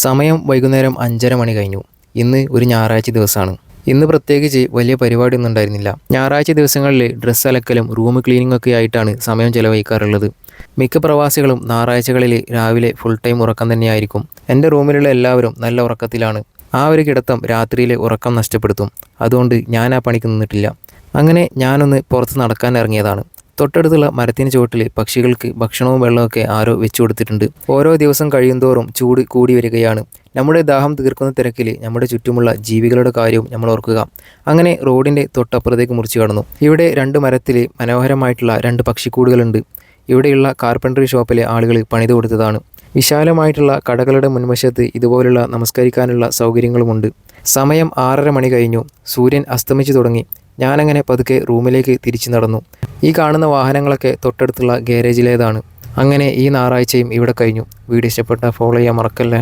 സമയം വൈകുന്നേരം 5:30 മണി കഴിഞ്ഞു. ഇന്ന് ഒരു ഞായറാഴ്ച ദിവസമാണ്. ഇന്ന് പ്രത്യേകിച്ച് വലിയ പരിപാടിയൊന്നും ഉണ്ടായിരുന്നില്ല. ഞായറാഴ്ച ദിവസങ്ങളിൽ ഡ്രസ്സ് അലക്കലും റൂം ക്ലീനിങ് ഒക്കെ ആയിട്ടാണ് സമയം ചെലവഴിക്കാറുള്ളത്. മിക്ക പ്രവാസികളും ഞായറാഴ്ചകളിൽ രാവിലെ ഫുൾ ടൈം ഉറക്കം തന്നെയായിരിക്കും. എൻ്റെ റൂമിലുള്ള എല്ലാവരും നല്ല ഉറക്കത്തിലാണ്. ആ ഒരു കിടത്തം രാത്രിയിലെ ഉറക്കം നഷ്ടപ്പെടുത്തും. അതുകൊണ്ട് ഞാൻ ആ പണിക്ക് നിന്നിട്ടില്ല. അങ്ങനെ ഞാനൊന്ന് പുറത്ത് നടക്കാൻ ഇറങ്ങിയതാണ്. തൊട്ടടുത്തുള്ള മരത്തിന് ചുവട്ടിൽ പക്ഷികൾക്ക് ഭക്ഷണവും വെള്ളമൊക്കെ ആരോ വെച്ചു കൊടുത്തിട്ടുണ്ട്. ഓരോ ദിവസം കഴിയുന്തോറും ചൂട് കൂടി വരികയാണ്. നമ്മുടെ ദാഹം തീർക്കുന്ന തിരക്കിൽ നമ്മുടെ ചുറ്റുമുള്ള ജീവികളുടെ കാര്യവും നമ്മൾ ഓർക്കുക. അങ്ങനെ റോഡിൻ്റെ തൊട്ടപ്പുറത്തേക്ക് മുറിച്ചു കടന്നു. ഇവിടെ 2 മരത്തിൽ മനോഹരമായിട്ടുള്ള 2 പക്ഷിക്കൂടുകളുണ്ട്. ഇവിടെയുള്ള കാർപ്പൻട്രി ഷോപ്പിലെ ആളുകൾ പണിത് കൊടുത്തതാണ്. വിശാലമായിട്ടുള്ള കടകളുടെ മുൻവശത്ത് ഇതുപോലുള്ള നമസ്കരിക്കാനുള്ള സൗകര്യങ്ങളുമുണ്ട്. സമയം 6:30 മണി കഴിഞ്ഞു. സൂര്യൻ അസ്തമിച്ചു തുടങ്ങി. ഞാനങ്ങനെ പതുക്കെ റൂമിലേക്ക് തിരിച്ചു നടന്നു. ഈ കാണുന്ന വാഹനങ്ങളൊക്കെ തൊട്ടടുത്തുള്ള ഗാരേജിലേതാണ്. അങ്ങനെ ഈ ഞായറാഴ്ചയും ഇവിടെ കഴിഞ്ഞു. വീഡിയോ ഇഷ്ടപ്പെട്ടാൽ ഫോളോ ചെയ്യാൻ മറക്കല്ലേ.